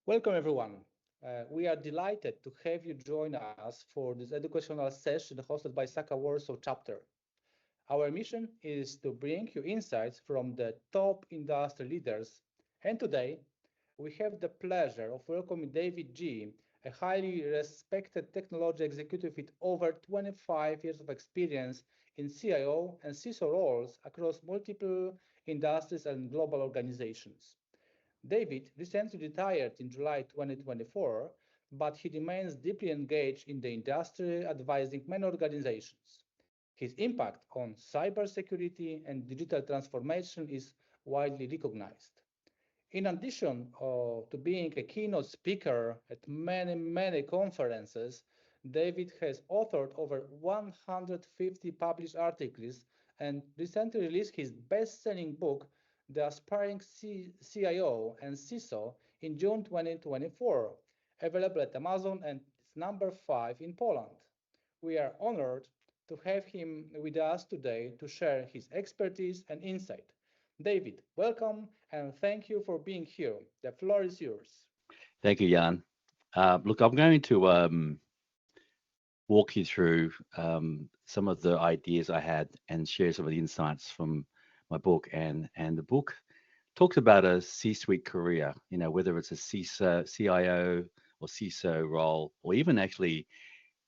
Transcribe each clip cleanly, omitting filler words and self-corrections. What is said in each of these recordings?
Welcome, everyone. We are delighted to have you join us for this educational session hosted by ISACA Warsaw chapter. Our mission is to bring you insights from the top industry leaders. And today, we have the pleasure of welcoming David G., a highly respected technology executive with over 25 years of experience in CIO and CISO roles across multiple industries and global organizations. David recently retired in July 2024, but he remains deeply engaged in the industry, advising many organizations. His impact on cybersecurity and digital transformation is widely recognized. In addition to being a keynote speaker at many conferences, David has authored over 150 published articles and recently released his best-selling book, The Aspiring CIO and CISO, in June 2024, available at Amazon and it's number 5 in Poland. We are honored to have him with us today to share his expertise and insight. David, welcome and thank you for being here. The floor is yours. Thank you, Jan. Look, I'm going to walk you through some of the ideas I had and share some of the insights from my book. And the book talks about a C-suite career, whether it's a CIO or CISO role, or even actually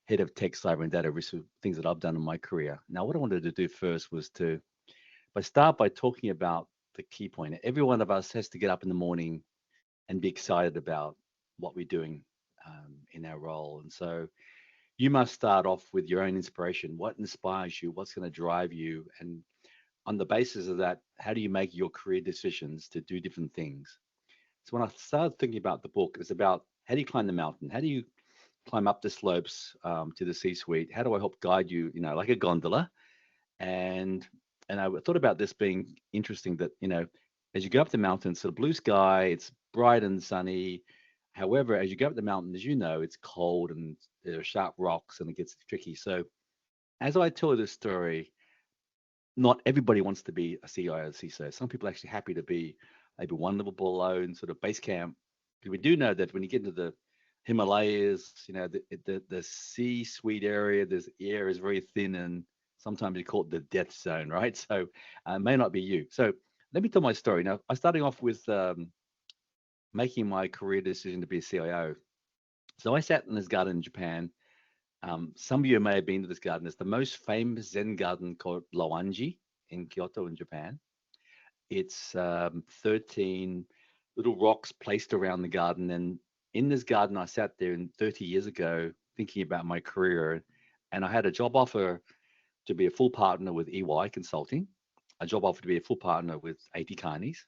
head of tech, cyber, and data risk, things that I've done in my career. Now, what I wanted to do first was to start by talking about the key point. Every one of us has to get up in the morning and be excited about what we're doing in our role. And so you must start off with your own inspiration. What inspires you? What's going to drive you? And on the basis of that, how do you make your career decisions to do different things? So when I started thinking about the book, it's about how do you climb the mountain? How do you climb up the slopes to the C-suite? How do I help guide you, like a gondola? And I thought about this being interesting that, as you go up the mountain, it's a blue sky, it's bright and sunny. However, as you go up the mountain, as you know, it's cold and there are sharp rocks and it gets tricky. So as I tell this story, not everybody wants to be a CIO or CISO. Some people are actually happy to be maybe one level below in sort of base camp. Because we do know that when you get into the Himalayas, the C-suite area, the air is very thin and sometimes you call it the death zone, right? So it may not be you. So let me tell my story. Now, I'm starting off with making my career decision to be a CIO. So I sat in this garden in Japan. Some of you may have been to this garden. It's the most famous Zen garden called Loanji in Kyoto in Japan. It's 13 little rocks placed around the garden. And in this garden, I sat there 30 years ago thinking about my career. And I had a job offer to be a full partner with EY Consulting, a job offer to be a full partner with A.T. Kearney's,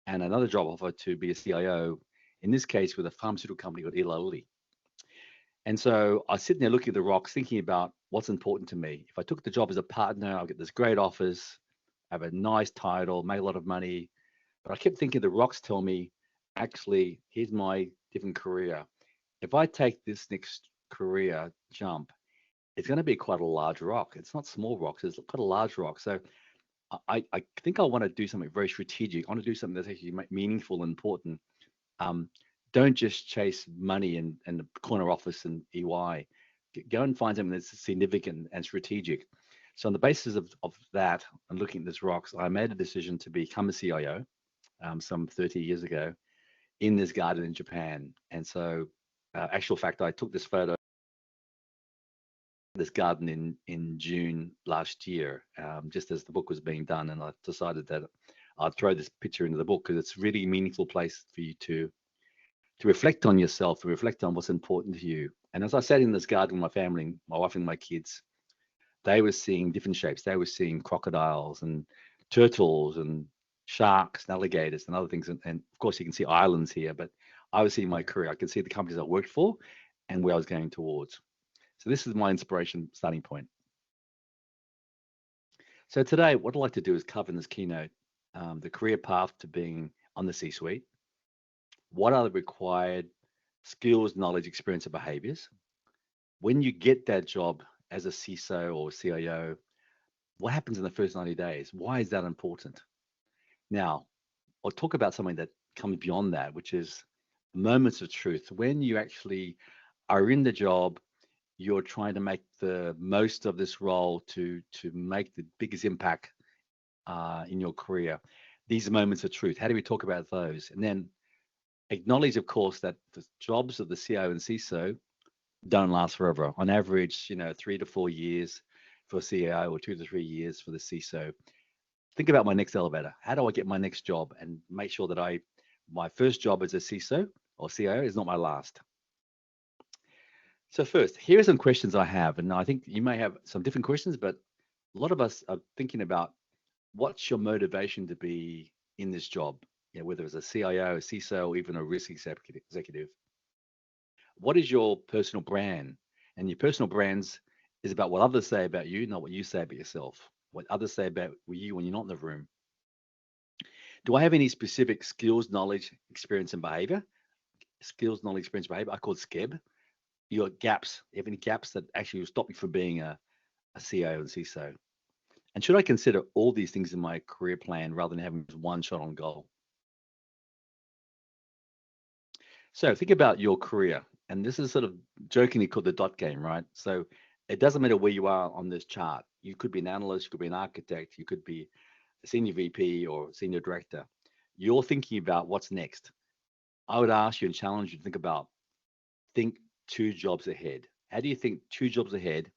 and another job offer to be a CIO, in this case with a pharmaceutical company called Eli Lilly. And so I was sitting there looking at the rocks, thinking about what's important to me. If I took the job as a partner, I'll get this great office, have a nice title, make a lot of money. But I kept thinking the rocks tell me, actually, here's my different career. If I take this next career jump, it's going to be quite a large rock. It's not small rocks, it's quite a large rock. So I think I want to do something very strategic. I want to do something that's actually meaningful and important. Don't just chase money in the corner office in EY. Go and find something that's significant and strategic. So on the basis of that, and looking at these rocks, I made a decision to become a CIO some 30 years ago in this garden in Japan. And so actual fact, I took this photo, this garden in June last year, just as the book was being done. And I decided that I'd throw this picture into the book because it's a really meaningful place for you to reflect on yourself, to reflect on what's important to you. And as I sat in this garden with my family, my wife and my kids, they were seeing different shapes. They were seeing crocodiles and turtles and sharks and alligators and other things. And of course, you can see islands here, but I was seeing my career. I could see the companies I worked for and where I was going towards. So this is my inspiration starting point. So today, what I'd like to do is cover in this keynote the career path to being on the C-suite. What are the required skills, knowledge, experience, and behaviors? When you get that job as a CISO or CIO, what happens in the first 90 days? Why is that important? Now, I'll talk about something that comes beyond that, which is moments of truth, when you actually are in the job, you're trying to make the most of this role to make the biggest impact in your career. These moments of truth, how do we talk about those? And then acknowledge, of course, that the jobs of the CIO and CISO don't last forever. On average, 3 to 4 years for CIO or 2 to 3 years for the CISO. Think about my next elevator. How do I get my next job and make sure that my first job as a CISO or CIO is not my last? So first, here are some questions I have, and I think you may have some different questions, but a lot of us are thinking about what's your motivation to be in this job, whether it's a CIO, a CISO, or even a risk executive. What is your personal brand? And your personal brands is about what others say about you, not what you say about yourself. What others say about you when you're not in the room. Do I have any specific skills, knowledge, experience, and behavior? Skills, knowledge, experience, behavior. I call it SKEB. Your gaps. You have any gaps that actually will stop you from being a CIO and CISO? And should I consider all these things in my career plan rather than having one shot on goal? So think about your career. And this is sort of jokingly called the dot game, right? So it doesn't matter where you are on this chart. You could be an analyst, you could be an architect, you could be a senior VP or senior director. You're thinking about what's next. I would ask you and challenge you to think 2 jobs ahead. How do you think 2 jobs ahead?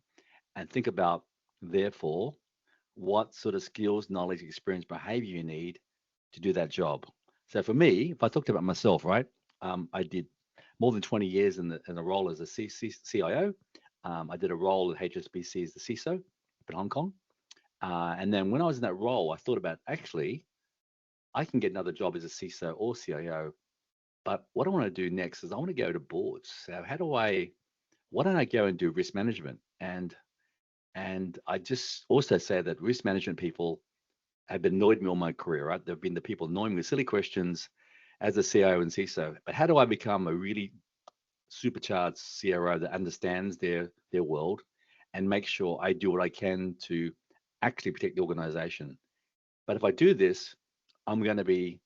And think about, therefore, what sort of skills, knowledge, experience, behavior you need to do that job. So for me, if I talked about myself, right, I did more than 20 years in a role as a CIO. I did a role at HSBC as the CISO up in Hong Kong. And then when I was in that role, I thought about, actually, I can get another job as a CISO or CIO. But what I want to do next is I want to go to boards. So why don't I go and do risk management? And I just also say that risk management people have annoyed me all my career, right? They've been the people annoying me with silly questions as a CIO and CISO. But how do I become a really supercharged CRO that understands their world and make sure I do what I can to actually protect the organization? But if I do this, I'm going to be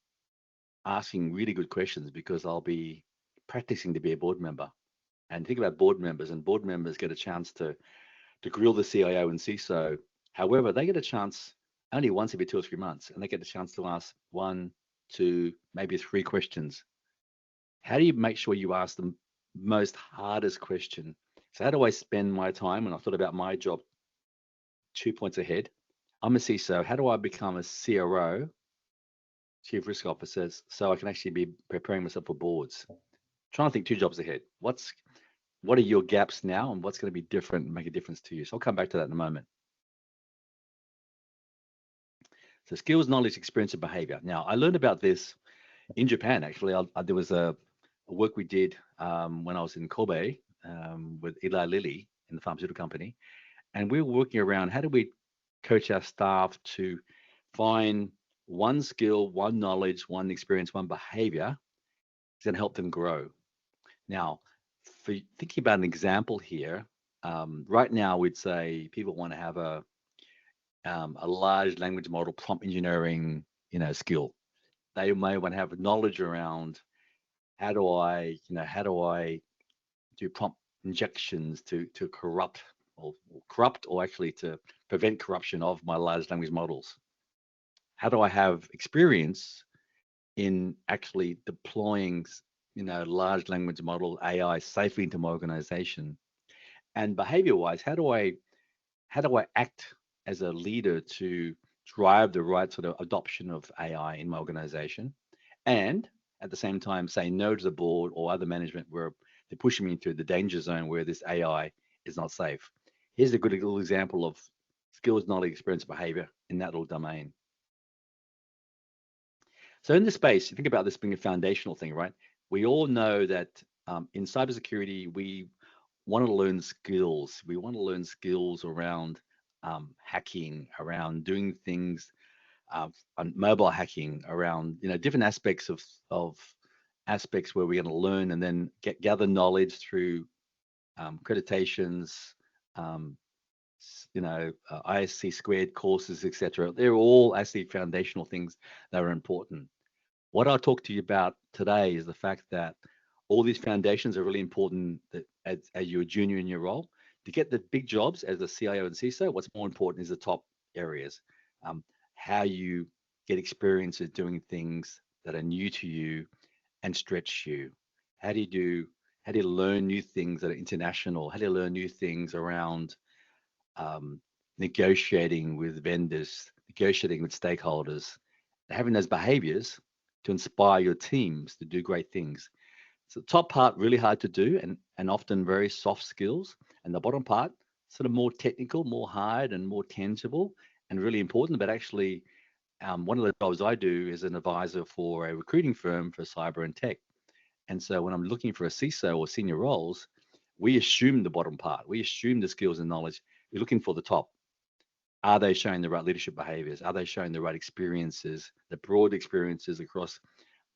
asking really good questions because I'll be practicing to be a board member. And think about board members, and board members get a chance to grill the CIO and CISO. However, they get a chance only once every 2 or 3 months, and they get a chance to ask 1, 2, maybe 3 questions. How do you make sure you ask the most hardest question? So how do I spend my time? And I thought about my job 2 points ahead. I'm a CISO. How do I become a CRO, Chief Risk Officer, so I can actually be preparing myself for boards? Trying to think 2 jobs ahead. What are your gaps now, and what's going to be different and make a difference to you? So I'll come back to that in a moment. So skills, knowledge, experience, and behavior. Now, I learned about this in Japan, actually. There was a work we did when I was in Kobe with Eli Lilly in the pharmaceutical company. And we were working around how do we coach our staff to find one skill, one knowledge, one experience, one behavior that's going to help them grow. Now, for thinking about an example here, right now we'd say people want to have a large language model prompt engineering, skill. They may want to have knowledge around how do I do prompt injections to corrupt or actually to prevent corruption of my large language models. How do I have experience in actually deploying large language model AI safely into my organization? And behavior-wise, how do I act as a leader to drive the right sort of adoption of AI in my organization, and at the same time say no to the board or other management where they're pushing me into the danger zone where this AI is not safe? Here's a good little example of skills, knowledge, experience, behavior in that little domain. So in this space, you think about this being a foundational thing, right? We all know that in cybersecurity, we want to learn skills. We want to learn skills around hacking, around doing things, on mobile hacking, around different aspects of aspects where we're going to learn and then gather knowledge through accreditations, ISC squared courses, etc. They're all actually foundational things that are important. What I'll talk to you about today is the fact that All these foundations are really important that as you're a junior in your role. To get the big jobs as a CIO and CISO, what's more important is the top areas. How you get experience at doing things that are new to you and stretch you. How do you learn new things that are international? How do you learn new things around negotiating with vendors, negotiating with stakeholders, having those behaviors to inspire your teams to do great things. So the top part really hard to do and often very soft skills, and the bottom part sort of more technical, more hard and more tangible and really important. But actually, one of the jobs I do is an advisor for a recruiting firm for cyber and tech. And so when I'm looking for a CISO or senior roles, we assume the bottom part. We assume the skills and knowledge. We're looking for the top. Are they showing the right leadership behaviors? Are they showing the right experiences, the broad experiences across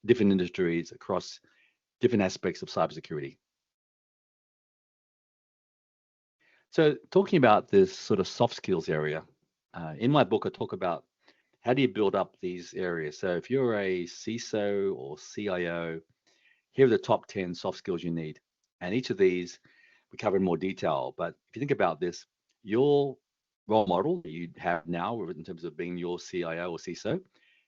different industries, across different aspects of cybersecurity? So talking about this sort of soft skills area, in my book, I talk about how do you build up these areas. So if you're a CISO or CIO, here are the top 10 soft skills you need. And each of these we cover in more detail. But if you think about this, your role model that you have now in terms of being your CIO or CISO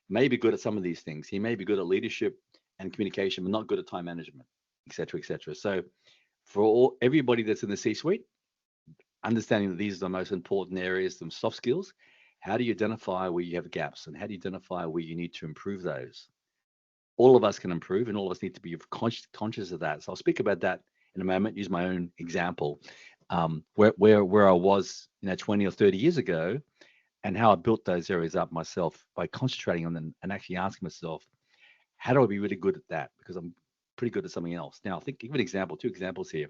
may be good at some of these things. He may be good at leadership and communication, but not good at time management, et cetera, et cetera. So for everybody that's in the C-suite, understanding that these are the most important areas, some soft skills, how do you identify where you have gaps and how do you identify where you need to improve those? All of us can improve and all of us need to be conscious of that. So I'll speak about that in a moment, use my own example, where I was 20 or 30 years ago and how I built those areas up myself by concentrating on them and actually asking myself, how do I be really good at that? Because I'm pretty good at something else. Now, give an example, two examples here.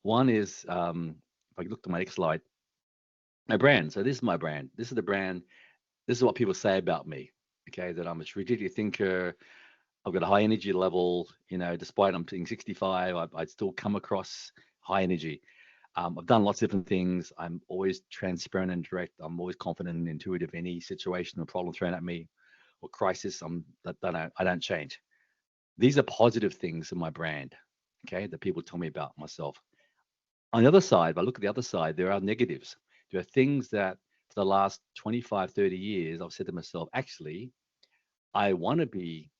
One is, if I look to my next slide, my brand. So this is my brand. This is the brand. This is what people say about me. Okay, that I'm a strategic thinker. I've got a high energy level. Despite I'm being 65, I still come across high energy. I've done lots of different things. I'm always transparent and direct. I'm always confident and intuitive. Any situation or problem thrown at me or crisis, I don't change. These are positive things in my brand, okay, that people tell me about myself. On the other side, if I look at the other side, there are negatives. There are things that for the last 25, 30 years, I've said to myself, actually, I want to be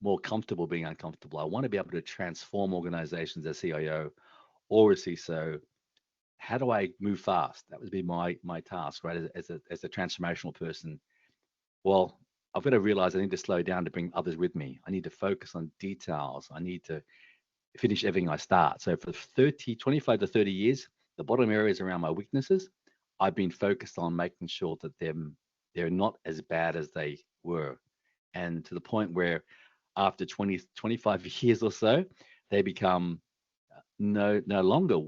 more comfortable being uncomfortable. I want to be able to transform organizations as CIO or a CISO. How do I move fast? That would be my task, right? As a transformational person. Well, I've got to realize I need to slow down to bring others with me. I need to focus on details. I need to finish everything I start. So for 25 to 30 years, the bottom areas around my weaknesses, I've been focused on making sure that they're not as bad as they were. And to the point where after 20, 25 years or so, they become no longer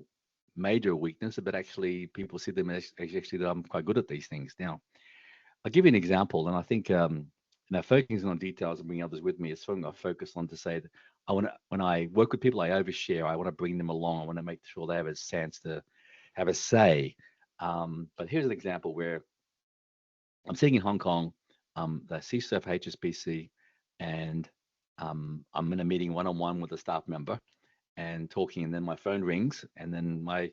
major weakness, but actually people see them as actually that I'm quite good at these things. Now, I'll give you an example, and I think focusing on details and bringing others with me is something I focus on to say that when I work with people, I overshare. I want to bring them along. I want to make sure they have a chance to have a say. But here's an example where I'm sitting in Hong Kong, the CISO for HSBC, and I'm in a meeting one-on-one with a staff member and talking, and then my phone rings, and then my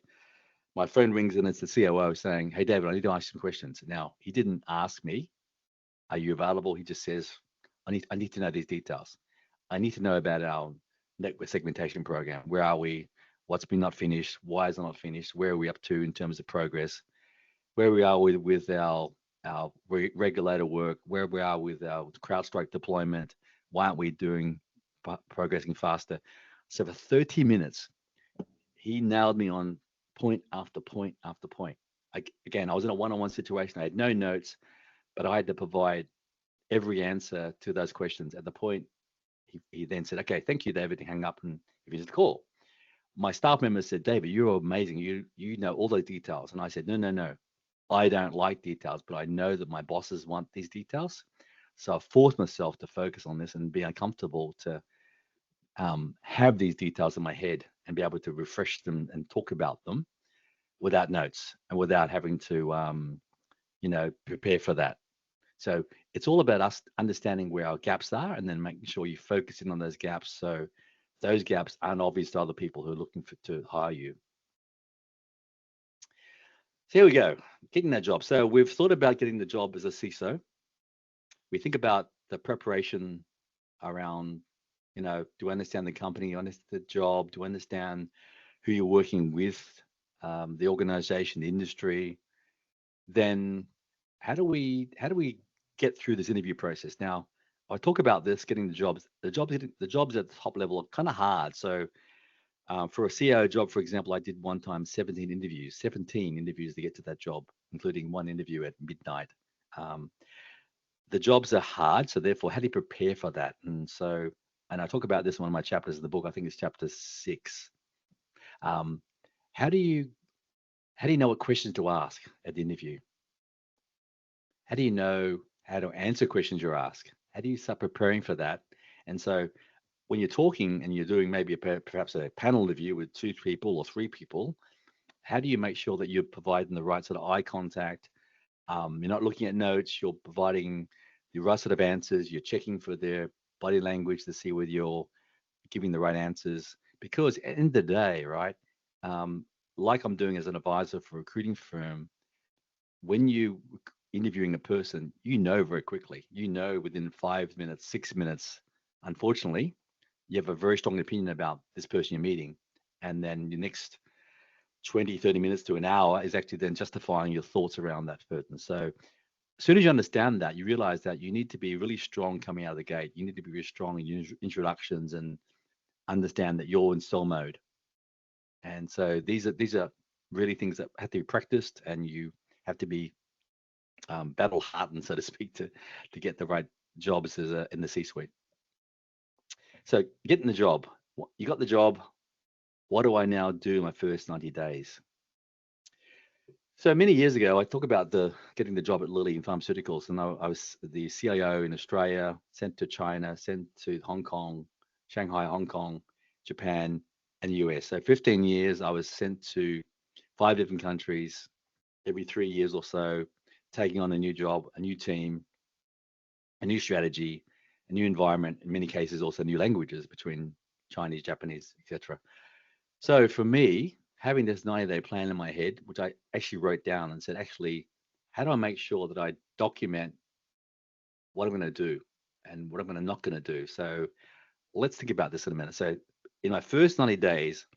phone rings, and it's the COO saying, "Hey, David, I need to ask you some questions." Now, he didn't ask me, "Are you available?" He just says, I need to know these details. I need to know about our network segmentation program. Where are we? What's been not finished? Why is it not finished? Where are we up to in terms of progress? Where we are with our regulator work? Where we are with our CrowdStrike deployment? Why aren't we progressing faster? So for 30 minutes, he nailed me on point after point after point. Again, I was in a one-on-one situation. I had no notes, but I had to provide every answer to those questions. At the point, he then said, "Okay, thank you, David," he hung up and he finished the call. My staff member said, "David, you're amazing. You know all those details." And I said, No. I don't like details, but I know that my bosses want these details. So I forced myself to focus on this and be uncomfortable to have these details in my head and be able to refresh them and talk about them without notes and without having to, prepare for that. So it's all about us understanding where our gaps are and then making sure you focus in on those gaps so those gaps aren't obvious to other people who are looking to hire you. So here we go, getting that job. So we've thought about getting the job as a CISO. We think about the preparation around, do I understand the company? Do I understand the job? Do I understand who you're working with, the organization, the industry? Then how do we get through this interview process? Now, I talk about this, getting the jobs. The jobs at the top level are kind of hard. So for a CIO job, for example, I did one time 17 interviews to get to that job, including one interview at midnight. The jobs are hard, so therefore, how do you prepare for that? And I talk about this in one of my chapters in the book. I think it's chapter 6. How do you know what questions to ask at the interview? How do you know how to answer questions you're asked? How do you start preparing for that? And so when you're talking and you're doing maybe perhaps a panel interview with 2 people or 3 people, how do you make sure that you're providing the right sort of eye contact? You're not looking at notes, you're providing the right sort of answers, you're checking for their body language to see whether you're giving the right answers. Because at the end of the day, right, like I'm doing as an advisor for a recruiting firm, when you interviewing a person, very quickly, within 5 minutes, 6 minutes, unfortunately, you have a very strong opinion about this person you're meeting. And then your next 20, 30 minutes to an hour is actually then justifying your thoughts around that person. So as soon as you understand that, you realize that you need to be really strong coming out of the gate. You need to be really strong in your introductions and understand that you're in sell mode. And so these are really things that have to be practiced, and you have to be battle hardened, so to speak, to get the right jobs in the C-suite. So getting the job, you got the job. What do I now do in my first 90 days? So many years ago, I talked about getting the job at Lilly in pharmaceuticals, and I was the CIO in Australia, sent to China, sent to Hong Kong, Shanghai, Hong Kong, Japan, and the US. So 15 years, I was sent to 5 different countries every 3 years or so, taking on a new job, a new team, a new strategy, a new environment, in many cases also new languages between Chinese, Japanese, etc. So for me, having this 90-day plan in my head, which I actually wrote down and said, actually, how do I make sure that I document what I'm going to do and what I'm not going to do? So let's think about this in a minute. So in my first 90 days,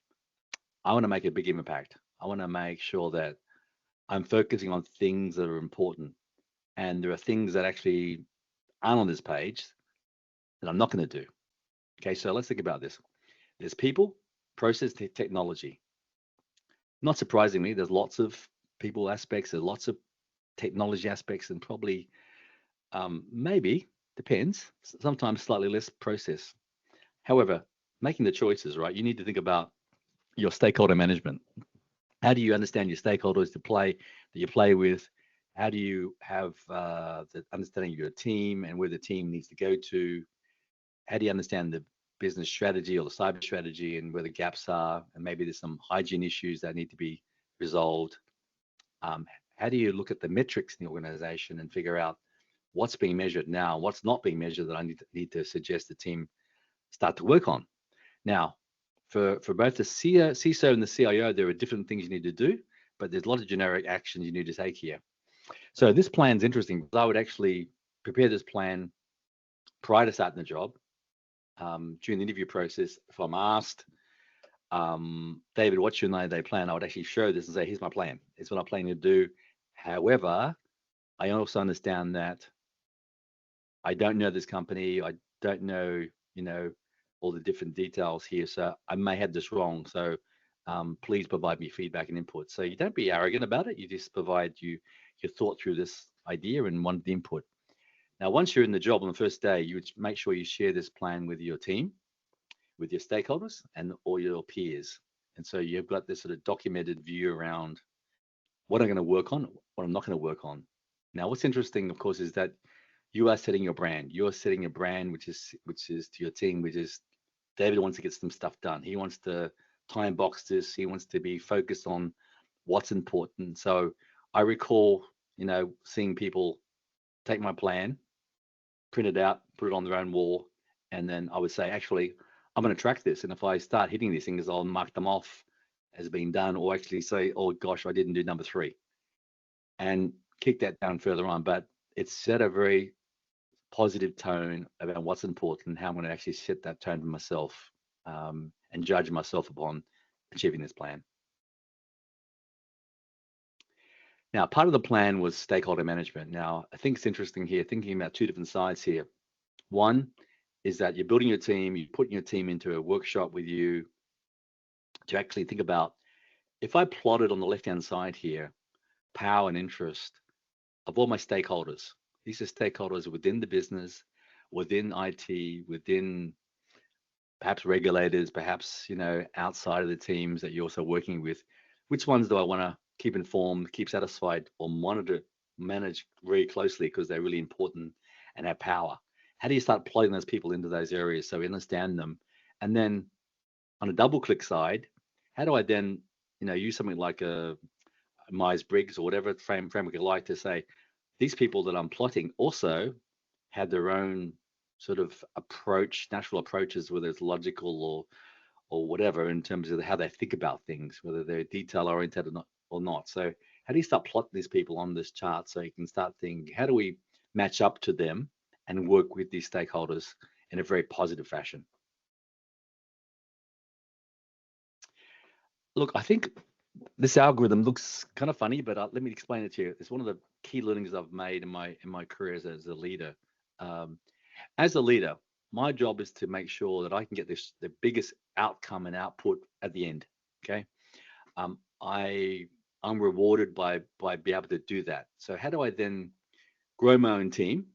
I want to make a big impact. I want to make sure that I'm focusing on things that are important. And there are things that actually aren't on this page that I'm not going to do. Okay, so let's think about this. There's people, process, technology. Not surprisingly, there's lots of people aspects, there's lots of technology aspects, and probably maybe, depends, sometimes slightly less process. However, making the choices, right, you need to think about your stakeholder management. How do you understand your stakeholders that you play with? How do you have the understanding of your team and where the team needs to go to? How do you understand the business strategy or the cyber strategy and where the gaps are? And maybe there's some hygiene issues that need to be resolved. How do you look at the metrics in the organization and figure out what's being measured now, what's not being measured that I need to suggest the team start to work on? Now, for both the CISO and the CIO, there are different things you need to do, but there's a lot of generic actions you need to take here. So this plan's interesting because I would actually prepare this plan prior to starting the job. During the interview process, if I'm asked, David, what's your 90-day plan? I would actually show this and say, here's my plan. It's what I'm planning to do. However, I also understand that I don't know this company. I don't know, all the different details here. So I may have this wrong. So please provide me feedback and input. So you don't be arrogant about it. You just provide your thought through this idea and want the input. Now, once you're in the job on the first day, you would make sure you share this plan with your team, with your stakeholders, and all your peers. And so you've got this sort of documented view around what I'm going to work on, what I'm not going to work on. Now, what's interesting, of course, is that you are setting your brand. You're setting a brand which is to your team, which is David wants to get some stuff done. He wants to time box this. He wants to be focused on what's important. So I recall, seeing people take my plan, print it out, put it on their own wall, and then I would say, actually, I'm going to track this. And if I start hitting these things, I'll mark them off as being done, or actually say, oh gosh, I didn't do number 3, and kick that down further on. But it's set a very positive tone about what's important, how I'm going to actually set that tone for myself, and judge myself upon achieving this plan. Now, part of the plan was stakeholder management. Now, I think it's interesting here, thinking about 2 different sides here. One is that you're building your team, you're putting your team into a workshop with you to actually think about, if I plotted on the left-hand side here, power and interest of all my stakeholders. These are stakeholders within the business, within IT, within perhaps regulators, perhaps, you know, outside of the teams that you're also working with. Which ones do I want to keep informed, keep satisfied, or monitor, manage very closely because they're really important and have power? How do you start plugging those people into those areas so we understand them? And then on a double click side, how do I then, you know, use something like a Myers-Briggs or whatever framework you like to say, these people that I'm plotting also have their own sort of approach, natural approaches, whether it's logical or whatever, in terms of how they think about things, whether they're detail oriented or not. So how do you start plotting these people on this chart so you can start thinking, how do we match up to them and work with these stakeholders in a very positive fashion? Look, I think this algorithm looks kind of funny, but let me explain it to you. It's one of the key learnings I've made in my career as a leader. As a leader, my job is to make sure that I can get the biggest outcome and output at the end. Okay, I'm rewarded by being able to do that. So how do I then grow my own team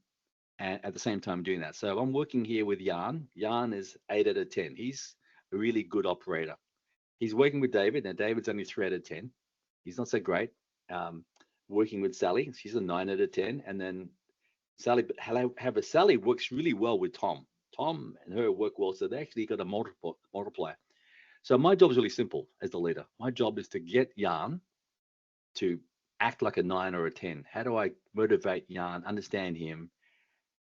and at the same time doing that? So I'm working here with Jan. Jan is 8 out of 10. He's a really good operator. He's working with David. Now, David's only 3 out of 10. He's not so great. Working with Sally, she's a 9 out of 10. And then Sally, however, Sally works really well with Tom. Tom and her work well, so they actually got a multiplier. So my job is really simple as the leader. My job is to get Jan to act like a 9 or a 10. How do I motivate Jan, understand him?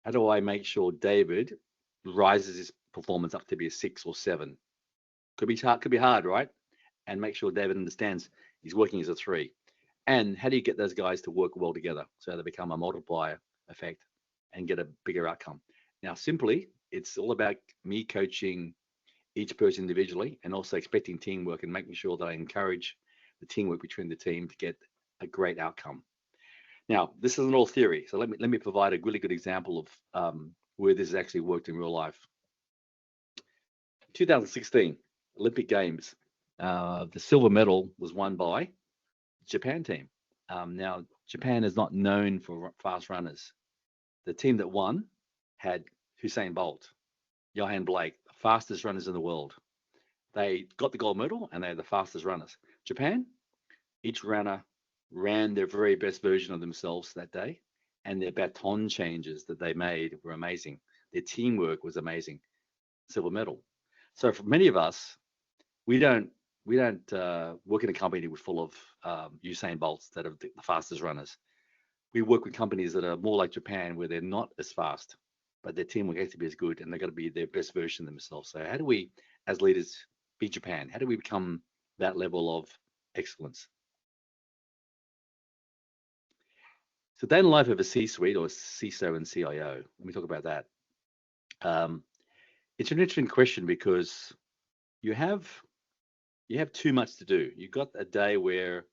How do I make sure David rises his performance up to be a 6 or 7? Could be hard, right? And make sure David understands he's working as a 3. And how do you get those guys to work well together so they become a multiplier effect and get a bigger outcome? Now, simply, it's all about me coaching each person individually and also expecting teamwork and making sure that I encourage the teamwork between the team to get a great outcome. Now, this isn't all theory, so let me provide a really good example of where this has actually worked in real life. 2016 Olympic Games, the silver medal was won by the Japan team. Now, Japan is not known for fast runners. The team that won had Usain Bolt, Johan Blake, the fastest runners in the world. They got the gold medal and they're the fastest runners. Japan, each runner ran their very best version of themselves that day, and their baton changes that they made were amazing. Their teamwork was amazing. Silver medal. So for many of us, we don't work in a company full of Usain Bolts that are the fastest runners. We work with companies that are more like Japan, where they're not as fast, but their teamwork has to be as good, and they've got to be their best version of themselves. So how do we, as leaders, be Japan? How do we become that level of excellence? So day in the life of a C-suite or CISO and CIO. Let me talk about that. It's an interesting question because you have too much to do. You've got a day where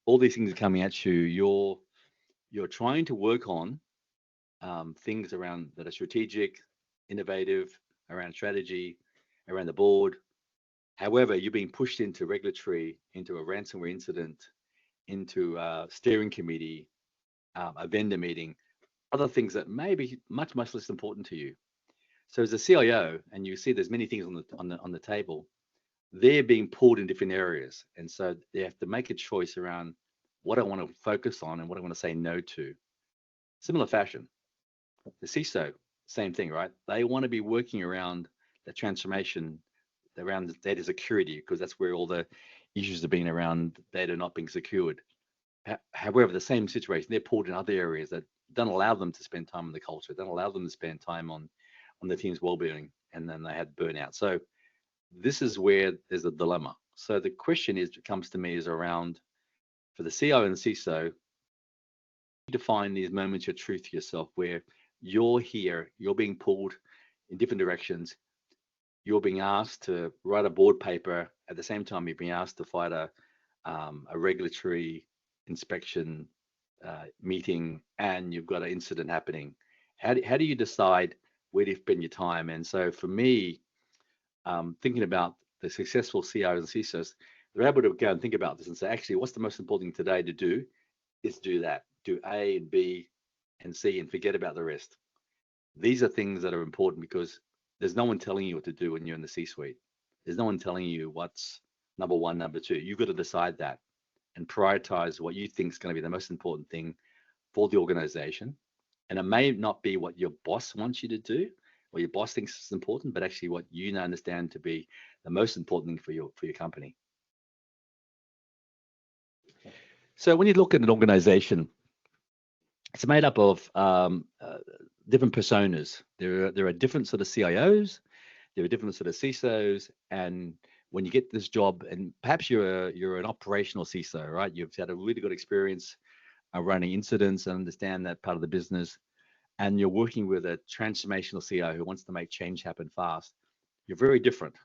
all these things are coming at you. You're trying to work on things around that are strategic, innovative, around strategy, around the board. However, you're being pushed into regulatory, into a ransomware incident, into a steering committee, a vendor meeting, other things that may be much less important to you. So as a CIO, and you see there's many things on the table, they're being pulled in different areas, and so they have to make a choice around what I want to focus on and what I want to say no to. Similar fashion, the CISO, same thing, right? They want to be working around the transformation, around data security, because that's where all the issues are being around data not being secured. However, the same situation, they're pulled in other areas that don't allow them to spend time on the culture, don't allow them to spend time on the team's well-being, and then they had burnout. So this is where there's a dilemma. So the question comes to me is around, for the CIO and CISO, you define these moments of truth to yourself where you're here, you're being pulled in different directions. You're being asked to write a board paper. At the same time, you're being asked to fight a regulatory inspection meeting, and you've got an incident happening. How do you decide where to spend your time? And so for me, thinking about the successful CIOs and CISOs, they're able to go and think about this and say, actually, what's the most important thing today to do is do that. Do A and B and C and forget about the rest. These are things that are important because there's no one telling you what to do when you're in the C-suite. There's no one telling you what's number one, number two. You've got to decide that and prioritize what you think is going to be the most important thing for the organization. And it may not be what your boss wants you to do or your boss thinks is important, but actually what you understand to be the most important thing for your company. So when you look at an organization, it's made up of different personas. There are different sort of CIOs, there are different sort of CISOs, and when you get this job, and perhaps you're an operational CISO, right? You've had a really good experience running incidents and understand that part of the business, and you're working with a transformational CIO who wants to make change happen fast. You're very different,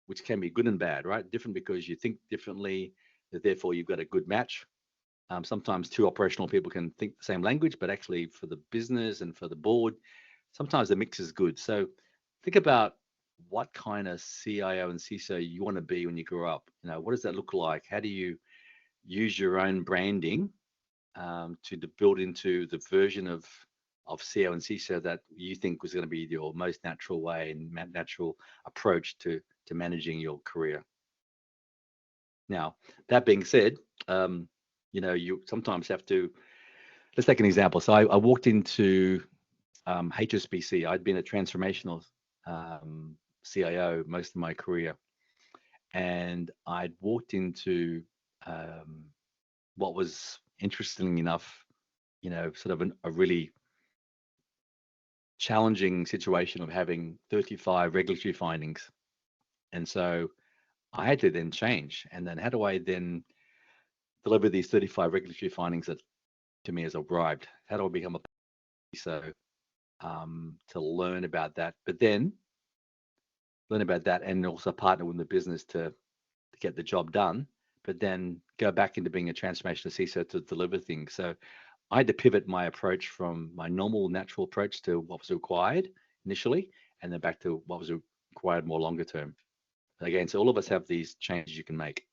which can be good and bad, right? Different because you think differently, that therefore you've got a good match. Sometimes two operational people can think the same language, but actually for the business and for the board, sometimes the mix is good. So think about what kind of CIO and CISO you want to be when you grow up. You know, what does that look like? How do you use your own branding to build into the version of CIO and CISO that you think was going to be your most natural way and natural approach to managing your career? Now, that being said, you know, you sometimes have to, let's take an example. So I walked into HSBC. I'd been a transformational CIO most of my career. And I'd walked into what was, interesting enough, you know, sort of a really challenging situation of having 35 regulatory findings. And so I had to then change. And then how do I then deliver these 35 regulatory findings that to me as arrived? How do I become a CISO to learn about that, but then learn about that and also partner with the business to get the job done, but then go back into being a transformational CISO to deliver things. So I had to pivot my approach from my normal natural approach to what was required initially, and then back to what was required more longer term. Again, so all of us have these changes you can make.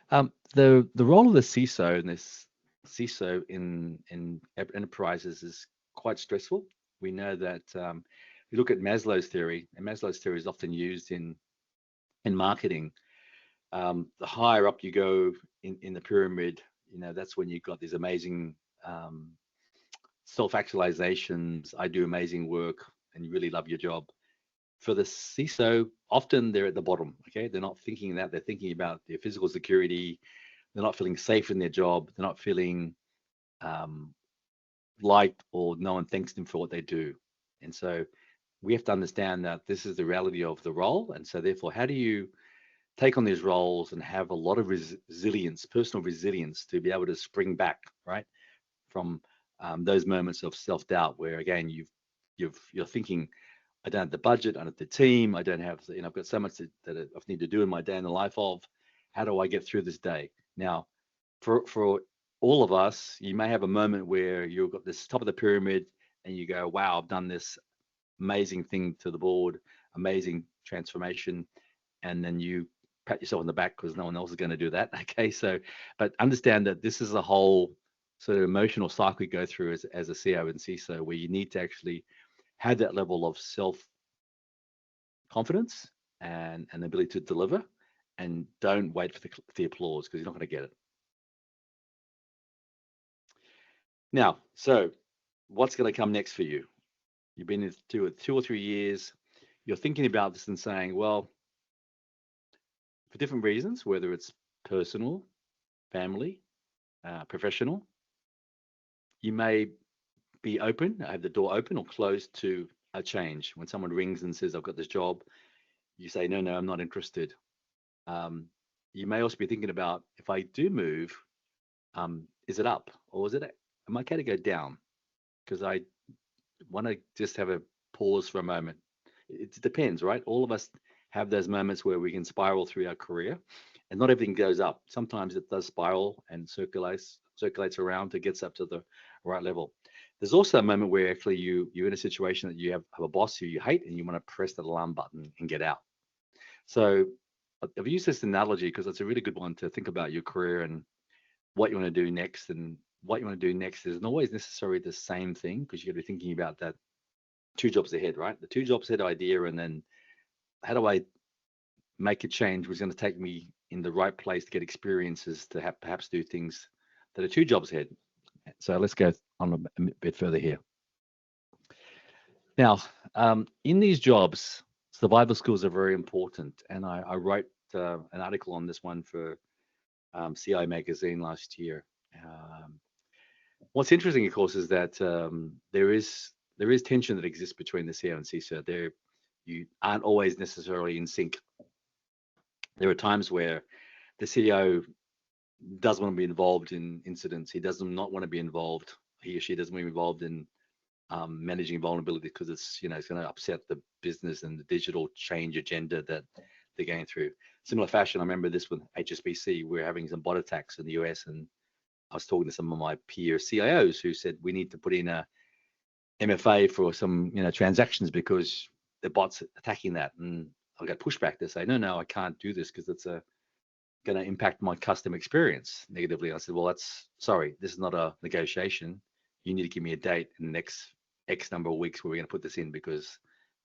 The role of the CISO in this CISO in enterprises is quite stressful. We know that we look at Maslow's theory, and Maslow's theory is often used in marketing. The higher up you go in the pyramid, you know, that's when you've got these amazing self-actualizations. I do amazing work, and you really love your job. For the CISO, often they're at the bottom. Okay, they're not thinking that; they're thinking about their physical security. They're not feeling safe in their job. They're not feeling liked, or no one thanks them for what they do. And so we have to understand that this is the reality of the role. And so therefore, how do you take on these roles and have a lot of resilience, personal resilience, to be able to spring back, right, from those moments of self-doubt where, again, you're thinking, I don't have the budget, I don't have the team, I don't have, you know, I've got so much that I need to do in my day in the life of, how do I get through this day? Now, for all of us, you may have a moment where you've got this top of the pyramid and you go, wow, I've done this amazing thing to the board, amazing transformation, and then you pat yourself on the back because no one else is going to do that. Okay, so, but understand that this is a whole sort of emotional cycle you go through as a CIO and CISO, where you need to actually have that level of self-confidence and an ability to deliver, and don't wait for the applause, because you're not going to get it. Now, so what's going to come next for you? You've been in 2 or 3 years. You're thinking about this and saying, well, for different reasons, whether it's personal, family, professional, you may be open, have the door open or closed to a change. When someone rings and says, I've got this job, you say, no, I'm not interested. You may also be thinking about, if I do move, is it up or is it, am I okay to go down? Because I want to just have a pause for a moment. It depends, right? All of us have those moments where we can spiral through our career, and not everything goes up. Sometimes it does spiral and circulates around to gets up to the right level. There's also a moment where actually you're in a situation that you have a boss who you hate and you want to press that alarm button and get out. So I've used this analogy because it's a really good one to think about your career and what you want to do next. And what you want to do next isn't always necessarily the same thing, because you got to be thinking about that 2 jobs ahead, right? The 2 jobs ahead idea, and then how do I make a change which is going to take me in the right place to get experiences to perhaps do things that are 2 jobs ahead. So let's go on a bit further here. Now, in these jobs, survival skills are very important, and I wrote an article on this one for CI magazine last year. What's interesting, of course, is that there is tension that exists between the CIO and CISO. You aren't always necessarily in sync. There are times where the CEO doesn't want to be involved in incidents. He does not want to be involved. He or she doesn't want to be involved in managing vulnerability because it's it's going to upset the business and the digital change agenda that they're going through. Similar fashion, I remember this with HSBC. We're having some bot attacks in the US, and I was talking to some of my peer CIOs who said we need to put in a MFA for some transactions because the bots attacking that, and I got pushback. They say no, I can't do this because it's going to impact my customer experience negatively. I said, well, this is not a negotiation. You need to give me a date in the next X number of weeks where we're going to put this in, because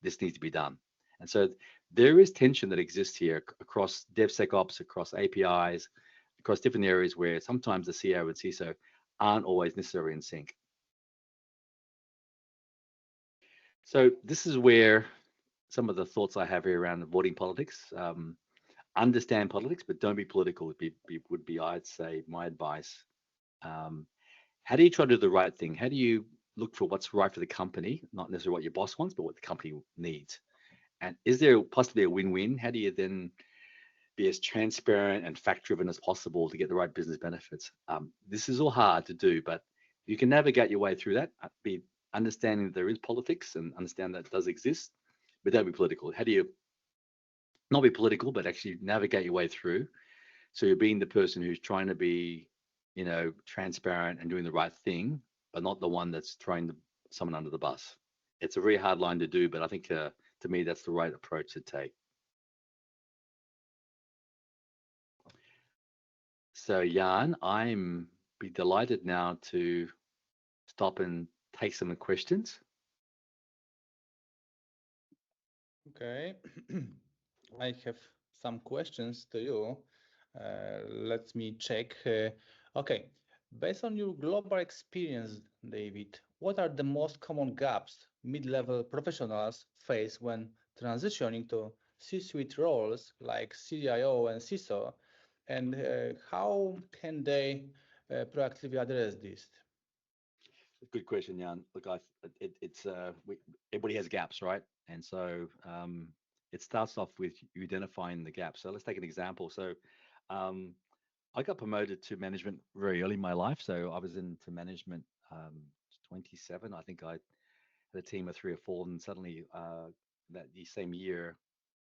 this needs to be done. And so there is tension that exists here across DevSecOps, across APIs, across different areas where sometimes the CIO and CISO aren't always necessarily in sync. So this is where some of the thoughts I have here around avoiding politics. Understand politics, but don't be political would be I'd say my advice. How do you try to do the right thing? How do you look for what's right for the company, not necessarily what your boss wants, but what the company needs? And is there possibly a win-win? How do you then be as transparent and fact-driven as possible to get the right business benefits? This is all hard to do, but you can navigate your way through that. Be understanding that there is politics and understand that it does exist, but don't be political. How do you not be political, but actually navigate your way through? So you're being the person who's trying to be, transparent and doing the right thing, but not the one that's throwing someone under the bus. It's a very hard line to do, but I think to me, that's the right approach to take. So Jan, I'm be delighted now to stop and take some questions. Okay, I have some questions to you. Let me check. Okay, based on your global experience, David, what are the most common gaps mid-level professionals face when transitioning to C-suite roles like CIO and CISO, and how can they proactively address this? Good question, Jan. Look, everybody has gaps, right? And so it starts off with you identifying the gaps. So let's take an example. So I got promoted to management very early in my life. So I was into management 27. I think I had a team of 3 or 4, and suddenly the same year,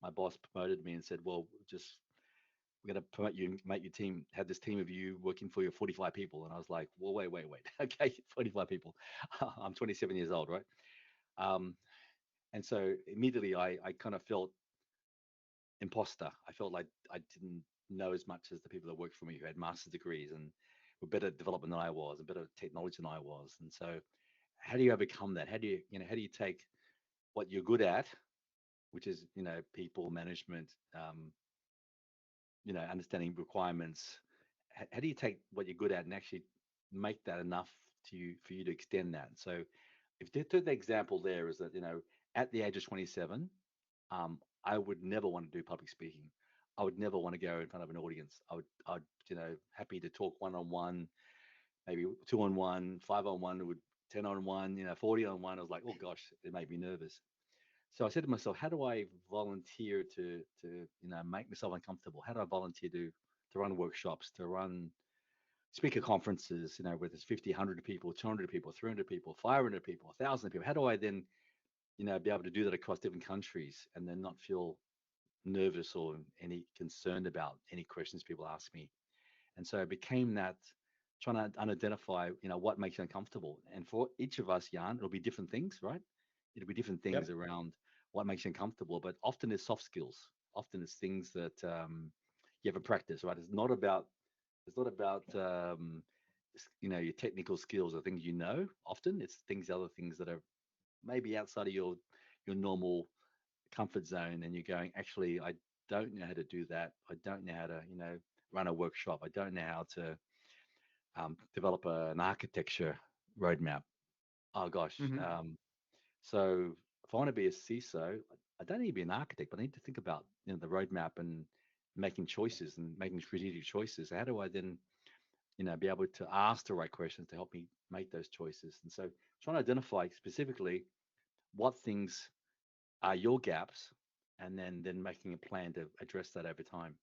my boss promoted me and said, "Well, we're going to promote you and make your team have this team of you working for your 45 people." And I was like, well, wait. Okay, 45 people. I'm 27 years old, right? And so immediately I kind of felt imposter. I felt like I didn't know as much as the people that worked for me who had master's degrees and were better at development than I was, and better technology than I was. And so how do you overcome that? How do you take what you're good at, which is, people management, understanding requirements. How do you take what you're good at and actually make that enough for you to extend that? So if the example there is that, at the age of 27, I would never want to do public speaking. I would never want to go in front of an audience. I'd happy to talk one-on-one, maybe 2-on-1, 5-on-1 would 10 on 1, 40 on 1. I was like, oh gosh, it made me nervous. So I said to myself, how do I volunteer to make myself uncomfortable? How do I volunteer to run workshops, to run speaker conferences, where there's 50, 100 people, 200 people, 300 people, 500 people, 1,000 people? How do I then, be able to do that across different countries and then not feel nervous or any concerned about any questions people ask me? And so it became that trying to identify, what makes you uncomfortable. And for each of us, Jan, it'll be different things, right? It'll be different things Yep. around what makes you uncomfortable, but often it's soft skills. Often it's things that you have to practice, right? It's not about your technical skills or things often it's other things that are maybe outside of your normal comfort zone, and you're going, actually, I don't know how to do that. I don't know how to run a workshop. I don't know how to develop an architecture roadmap. Oh gosh. Mm-hmm. So if I want to be a CISO, I don't need to be an architect, but I need to think about the roadmap and making choices and making strategic choices. How do I then be able to ask the right questions to help me make those choices? And so trying to identify specifically what things are your gaps, and then making a plan to address that over time.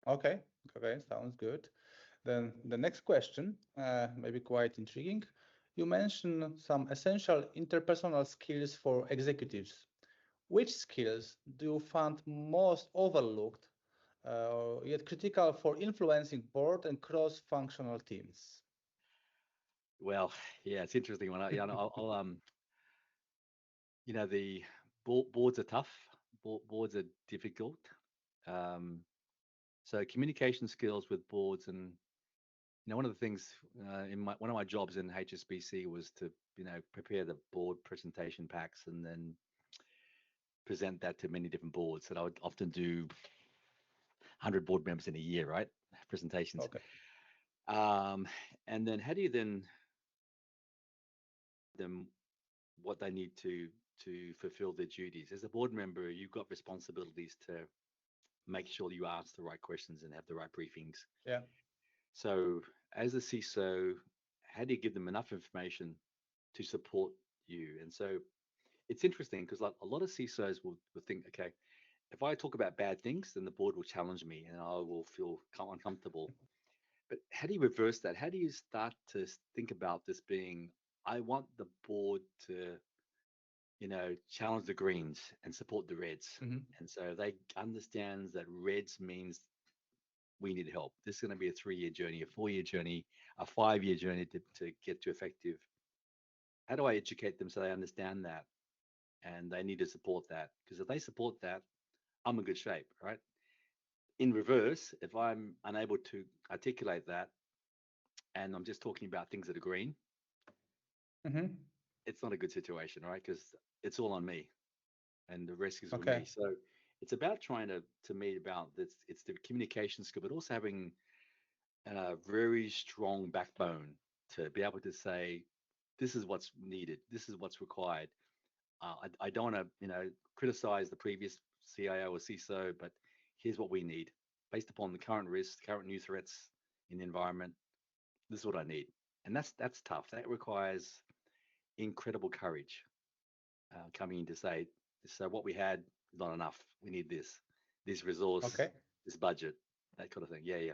Okay, sounds good. Then the next question, may be quite intriguing. You mentioned some essential interpersonal skills for executives. Which skills do you find most overlooked, yet critical for influencing board and cross-functional teams? Well, yeah, it's interesting. When the boards are tough. Boards are difficult. So communication skills with boards, and one of the things in one of my jobs in HSBC was to prepare the board presentation packs and then present that to many different boards. And I would often do 100 board members in a year, right? Presentations. Okay. And then how do you then them what they need to fulfill their duties? As a board member, you've got responsibilities to make sure you ask the right questions and have the right briefings. Yeah. So as a CISO, how do you give them enough information to support you? And so it's interesting because like a lot of CISOs will think, okay, if I talk about bad things, then the board will challenge me and I will feel uncomfortable. But how do you reverse that? How do you start to think about this being, I want the board to, challenge the greens and support the reds. Mm-hmm. And so they understands that reds means we need help. This is going to be a 3-year journey, a 4-year journey, a 5-year journey to get to effective. How do I educate them so they understand that? And they need to support that, because if they support that, I'm in good shape, right? In reverse, if I'm unable to articulate that and I'm just talking about things that are green, Mm-hmm. it's not a good situation, right? Because it's all on me and the risk is with Okay. me. So it's about trying to meet about this. It's the communication skill, but also having a very strong backbone to be able to say, this is what's needed. This is what's required. I don't want to, criticize the previous CIO or CISO, but here's what we need based upon the current risks, current new threats in the environment. This is what I need, and that's tough. That requires incredible courage coming in to say, so what we had is not enough. We need this resource, Okay. this budget, that kind of thing. Yeah, yeah.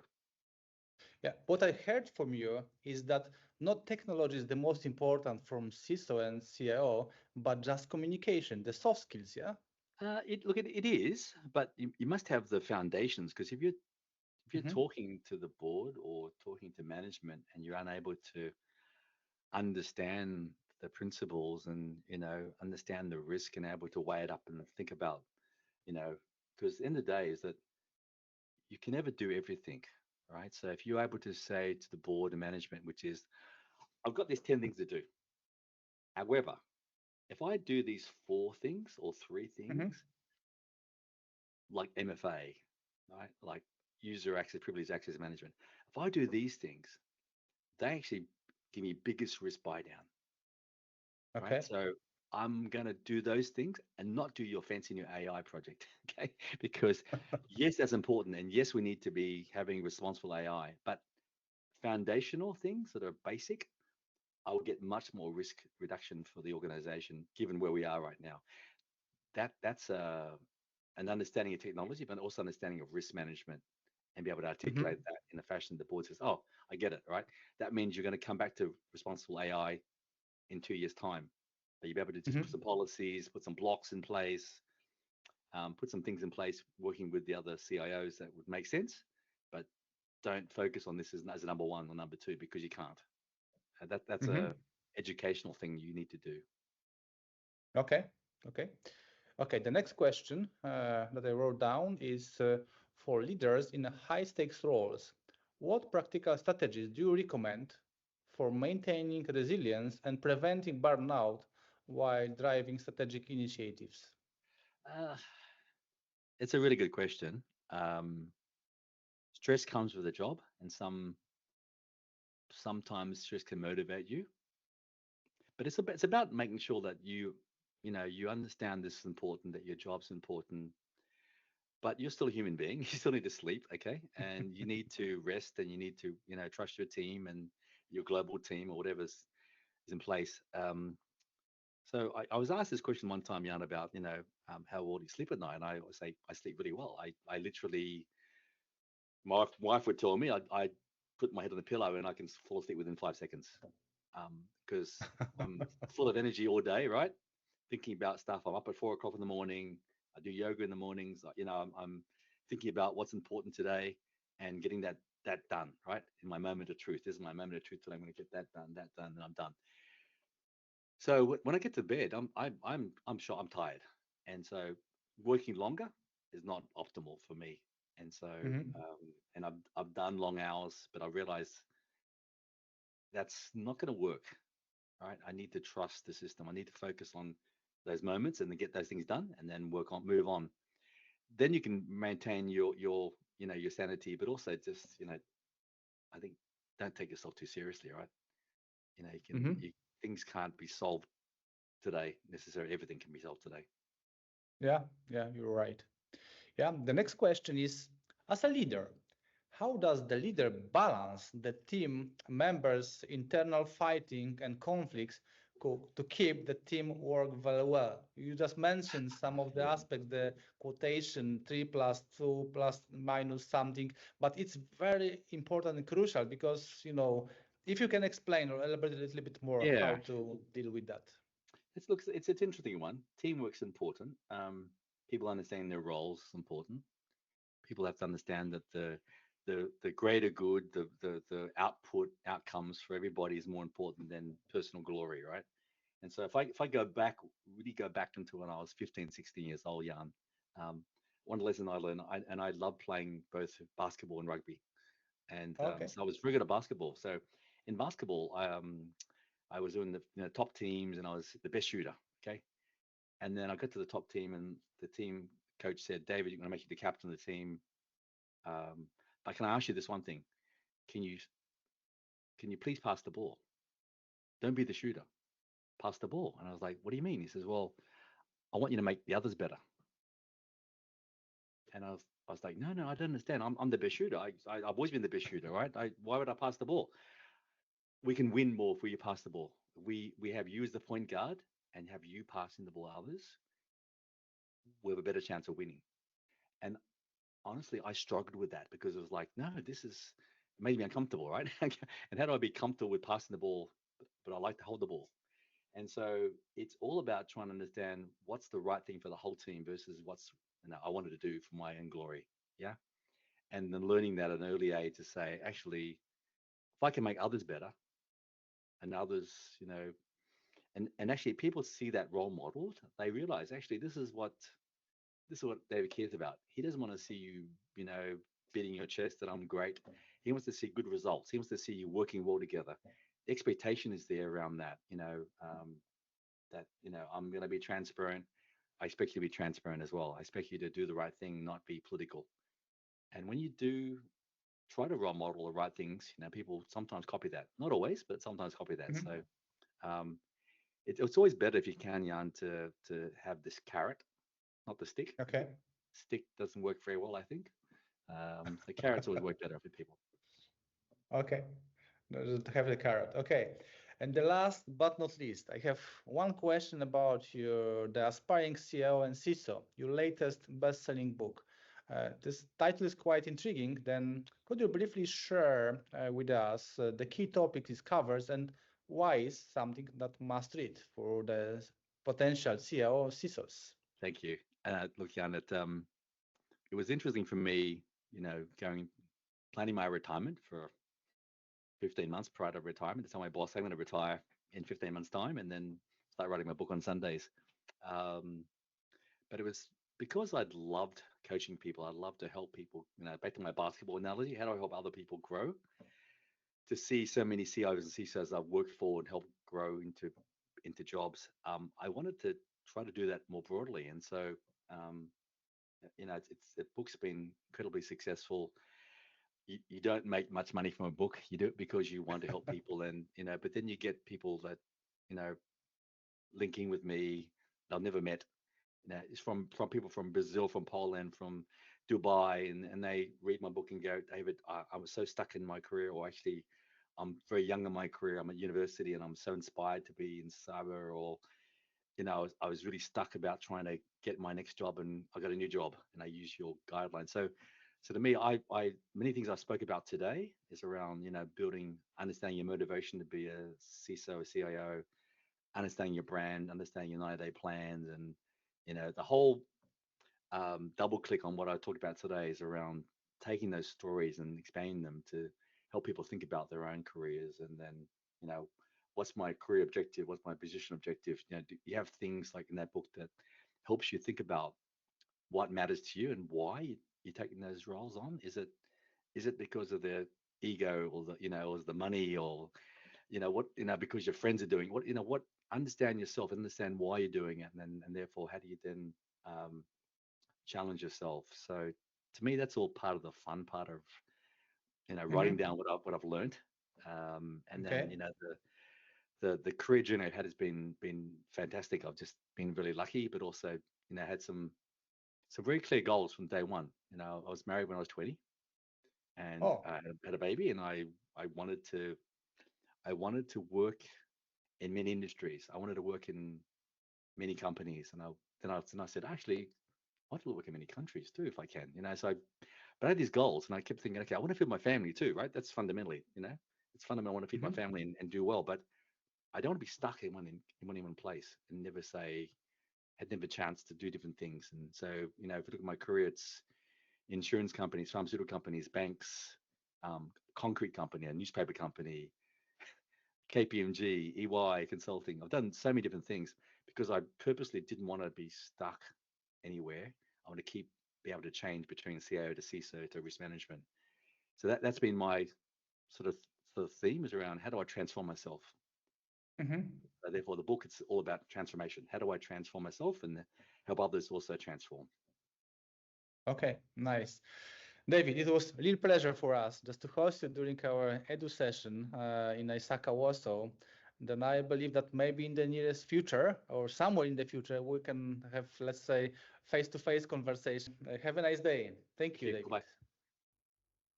Yeah. What I heard from you is that not technology is the most important from CISO and CIO, but just communication, the soft skills. Yeah. It is, but you must have the foundations, because if you're Mm-hmm. talking to the board or talking to management and you're unable to understand the principles and understand the risk and able to weigh it up and think about, because the end of the day is that you can never do everything, right? So if you're able to say to the board and management, which is, I've got these 10 things to do. However, if I do these 4 things or 3 Mm-hmm. things, like MFA, right? Like user access, privileged access management. If I do these things, they actually give me biggest risk buy down, right? Okay. So I'm going to do those things and not do your fancy new AI project, okay? Because yes, that's important. And yes, we need to be having responsible AI, but foundational things that are basic, I will get much more risk reduction for the organization, given where we are right now. That's an understanding of technology, but also understanding of risk management, and be able to articulate that in a fashion the board says, oh, I get it, right? That means you're going to come back to responsible AI in 2 years' time. But you'll be able to just put some policies, put some blocks in place, put some things in place, working with the other CIOs that would make sense, but don't focus on this as a number one or number two, because you can't. That's a educational thing you need to do. Okay. The next question that I wrote down is for leaders in high stakes roles. What practical strategies do you recommend for maintaining resilience and preventing burnout while driving strategic initiatives? It's a really good question. Stress comes with a job, and sometimes stress can motivate you. But it's about making sure that you understand this is important, that your job's important, but you're still a human being. You still need to sleep, okay? And you need to rest, and you need to, trust your team and your global team or whatever's is in place. So I was asked this question one time, Jan, about, how well do you sleep at night? And I always say I sleep really well. I literally, my wife would tell me I put my head on the pillow and I can fall asleep within 5 seconds, because I'm full of energy all day, right? Thinking about stuff. I'm up at 4 o'clock in the morning. I do yoga in the mornings. I'm thinking about what's important today and getting that done, right? In my moment of truth. This is my moment of truth today. I'm going to get that done, and I'm done. So when I get to bed, I'm sure I'm tired, and so working longer is not optimal for me. And so and I've done long hours, but I realize that's not going to work, right? I need to trust the system. I need to focus on those moments and then get those things done, and then move on. Then you can maintain your sanity, but also just I think don't take yourself too seriously, right? Things can't be solved today necessarily. Everything can be solved today. Yeah, you're right. Yeah, the next question is, as a leader, how does the leader balance the team members' internal fighting and conflicts to keep the team work very well? You just mentioned some of the aspects, the quotation 3 plus 2 plus minus something, but it's very important and crucial because, if you can explain or elaborate a little bit more how to deal with that. It's an interesting one. Teamwork's important. People understanding their roles is important. People have to understand that the greater good, the outcomes for everybody is more important than personal glory, right? And so if I really go back into when I was 15, 16 years old, Jan, one lesson I learned, I love playing both basketball and rugby. And so I was very good at basketball. So in basketball, I was doing the top teams, and I was the best shooter. Okay. And then I got to the top team, and the team coach said, David, you're going to make you the captain of the team. But can I ask you this one thing? Can you please pass the ball? Don't be the shooter. Pass the ball. And I was like, what do you mean? He says, well, I want you to make the others better. And I was like, no, I don't understand. I'm the best shooter. I've always been the best shooter, right? Why would I pass the ball? We can win more if we pass the ball. We have you as the point guard, and have you passing the ball to others, we have a better chance of winning. And honestly, I struggled with that because it was like, no, this is made me uncomfortable, right? And how do I be comfortable with passing the ball, but I like to hold the ball? And so it's all about trying to understand what's the right thing for the whole team versus what's I wanted to do for my own glory. Yeah. And then learning that at an early age to say, actually, if I can make others better and others, and actually people see that role modeled, they realize actually this is what David cares about. He doesn't want to see you, beating your chest that I'm great. He wants to see good results. He wants to see you working well together. The expectation is there around that, that, I'm going to be transparent. I expect you to be transparent as well. I expect you to do the right thing, not be political. And when you do try to role model the right things, people sometimes copy that. Not always, but sometimes copy that. So it's always better if you can, Jan, to have this carrot, not the stick. Okay. Stick doesn't work very well, I think. The carrots always work better for people. Okay. To have the carrot. Okay. And the last but not least, I have one question about the Aspiring CIO and CISO, your latest best-selling book. This title is quite intriguing. Then could you briefly share with us the key topics it covers and why is something that must read for the potential CIO or CISOs? Thank you. Look, Jan, it was interesting for me, planning my retirement for 15 months prior to retirement. To tell my boss I'm going to retire in 15 months' time and then start writing my book on Sundays. But it was because I'd loved coaching people. I loved to help people. Back to my basketball analogy, how do I help other people grow? To see so many CIOs and CISOs I've worked for and helped grow into jobs, I wanted to try to do that more broadly. And so, the book's been incredibly successful. You don't make much money from a book. You do it because you want to help people, and but then you get people that linking with me they've never met. It's from people from Brazil, from Poland, from Dubai, and they read my book and go, David, I was so stuck in my career, or actually I'm very young in my career. I'm at university and I'm so inspired to be in cyber, or I was really stuck about trying to get my next job, and I got a new job, and I use your guidelines. So to me, I many things I spoke about today is around building, understanding your motivation to be a CISO, a CIO, understanding your brand, understanding your 90-day plans, and the whole double click on what I talked about today is around taking those stories and expanding them to help people think about their own careers, and then what's my career objective, what's my position objective. You have things like in that book that helps you think about what matters to you and why you're taking those roles on. Is it because of the ego, or or the money, or what because your friends are doing what understand yourself, understand why you're doing it, and therefore how do you then challenge yourself. So to me, that's all part of the fun part of writing down what I've learned, and then the career journey I've had has been fantastic. I've just been really lucky, but also had some very clear goals from day one. I was married when I was 20, and I had a baby, and I wanted to work in many industries. I wanted to work in many companies, and I said, actually, I want to work in many countries too if I can. But I had these goals, and I kept thinking, okay, I want to feed my family too, right? That's fundamentally, it's fundamental. I want to feed my family and do well, but I don't want to be stuck in one place and had never chance to do different things. And so, if you look at my career, it's insurance companies, pharmaceutical companies, banks, concrete company, a newspaper company, KPMG, EY consulting. I've done so many different things because I purposely didn't want to be stuck anywhere. I want to be able to change between CIO to CISO to risk management. So that's been my sort of theme, is around how do I transform myself. So therefore, the book, it's all about transformation. How do I transform myself and help others also transform? Okay, nice. David, it was a real pleasure for us just to host you during our Edu session in ISACA Warsaw. Then I believe that maybe in the nearest future or somewhere in the future, we can have, let's say, face-to-face conversation. Have a nice day. Thank you, David. Bye.